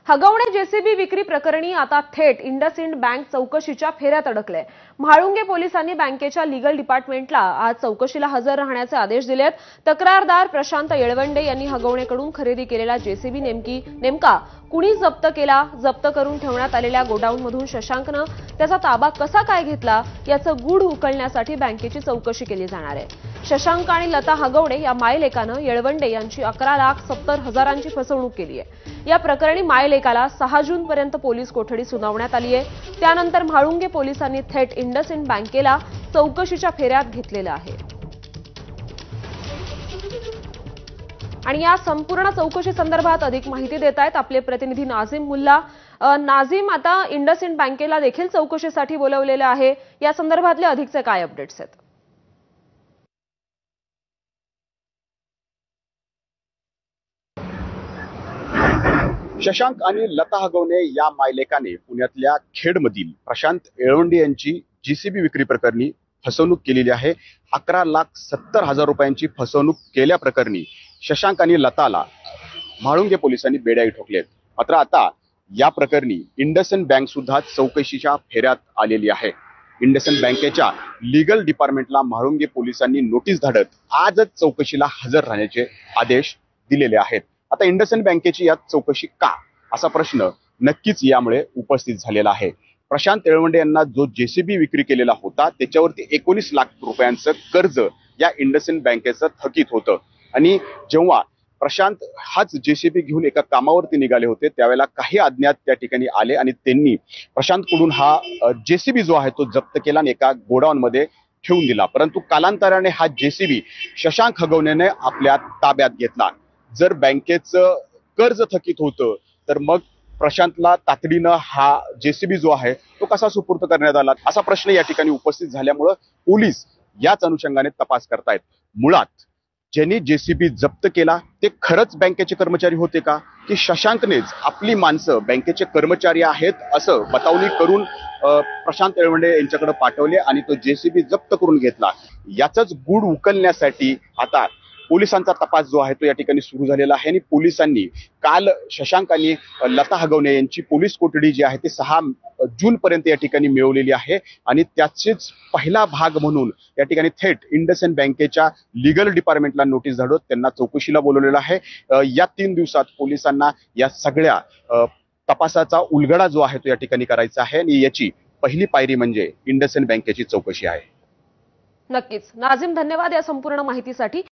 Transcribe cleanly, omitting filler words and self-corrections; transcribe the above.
Hagawane JCB विक्री प्रकरणी आता थेट इंडसइंड बँक चौकशीच्या फेऱ्यात अडकले। म्हाळुंगे पोलिसांनी बँकेच्या लीगल डिपार्टमेंटला आज चौकशीला हजर राहण्याचे आदेश दिलेत। तक्रारदार प्रशांत येळवंडे यांनी हगवणेकडून खरेदी केलेला जेसीबी नेमका कुणी जप्त केला, जप्त करून ठेवण्यात आलेल्या गोडाऊनमधून शशांकनं त्याचा ताबा कसा काय घेतला याचं गूढ उकलण्यासाठी बँकेची चौकशी केली जाणार आहे। शशांक आणि लता हगवणे या मायलेकानं येळवंडे यांची 11,70,000ची फसवणूक केली आहे। या प्रकरणी मायलेकाला 6 जूनपर्यंत पोलीस कोठडी सुनावण्यात आली आहे। त्यानंतर म्हाळुंगे पोलिसांनी थेट इंडसइंड बँकेला चौकशीच्या फेऱ्यात घेतलेलं आहे। आणि या संपूर्ण चौकशी संदर्भात अधिक माहिती देत आहेत आपले प्रतिनिधी नाझीम मुल्ला। नाझीम, आता इंडसइंड बँकेला देखील चौकशीसाठी बोलवलेलं आहे, या संदर्भातले अधिकचे काय अपडेट्स आहेत? शशांक आणि लता हगवणे या मायलेकाने पुण्यातल्या खेडमधील प्रशांत येळवंडे यांची जीसीबी विक्री प्रकरणी फसवणूक केलेली आहे। 11,70,000 रुपयांची फसवणूक केल्या प्रकरणी शशांक आणि लताला म्हाळुंगे पोलिसांनी बेड्याही ठोकलेत। मात्र आता या प्रकरणी इंडसइंड बँक सुद्धा चौकशीच्या फेऱ्यात आलेली आहे। इंडसइंड बँकेच्या लीगल डिपार्टमेंटला म्हाळुंगे पोलिसांनी नोटीस धाडत आजच चौकशीला हजर राहण्याचे आदेश दिलेले आहेत। आता इंडसइंड बँकेची यात चौकशी का, असा प्रश्न नक्कीच यामुळे उपस्थित झालेला आहे। प्रशांत येळवंडे यांना जो जेसीबी विक्री केलेला होता त्याच्यावरती 19 लाख रुपयांचं कर्ज या इंडसइंड बँकेचं थकीत होतं आणि जेव्हा प्रशांत हाच जेसीबी घेऊन एका कामावरती निघाले होते त्यावेळेला काही अज्ञात त्या ठिकाणी आले आणि त्यांनी प्रशांतकडून हा जेसीबी जो आहे तो जप्त केला आणि एका गोडाऊनमध्ये ठेवून दिला। परंतु कालांतराने हा जेसीबी शशांक हगवणेने आपल्या ताब्यात घेतला। जर बँकेचं कर्ज थकीत होतं तर मग प्रशांतला तातडीनं हा जेसीबी जो आहे तो कसा सुपूर्द करण्यात आला, असा प्रश्न या ठिकाणी उपस्थित झाल्यामुळे पोलीस याच अनुषंगाने तपास करतायत। मुळात ज्यांनी जेसीबी जप्त केला ते खरंच बँकेचे कर्मचारी होते का, की शशांकनेच आपली माणसं बँकेचे कर्मचारी आहेत असं बतावणी करून प्रशांत येळवंडे यांच्याकडे पाठवले आणि तो जेसीबी जप्त करून घेतला। याचंच गूढ उकलण्यासाठी आता पोलिसांचा तपास जो आहे तो या ठिकाणी सुरू झालेला आहे आणि पोलिसांनी काल शशांक आणि लता हगवणे यांची पोलीस कोठडी जी आहे ती 6 जूनपर्यंत या ठिकाणी मिळवलेली आहे आणि त्याचेच पहिला भाग म्हणून या ठिकाणी थेट इंडसइंड बँकेच्या लीगल डिपार्टमेंटला नोटीस धाडत त्यांना चौकशीला बोलवलेलं आहे। या 3 दिवसात पोलिसांना या सगळ्या तपासाचा उलगडा जो आहे तो या ठिकाणी करायचा आहे आणि याची पहिली पायरी म्हणजे इंडसइंड बँकेची चौकशी आहे। नक्कीच नाझीम, धन्यवाद या संपूर्ण माहितीसाठी।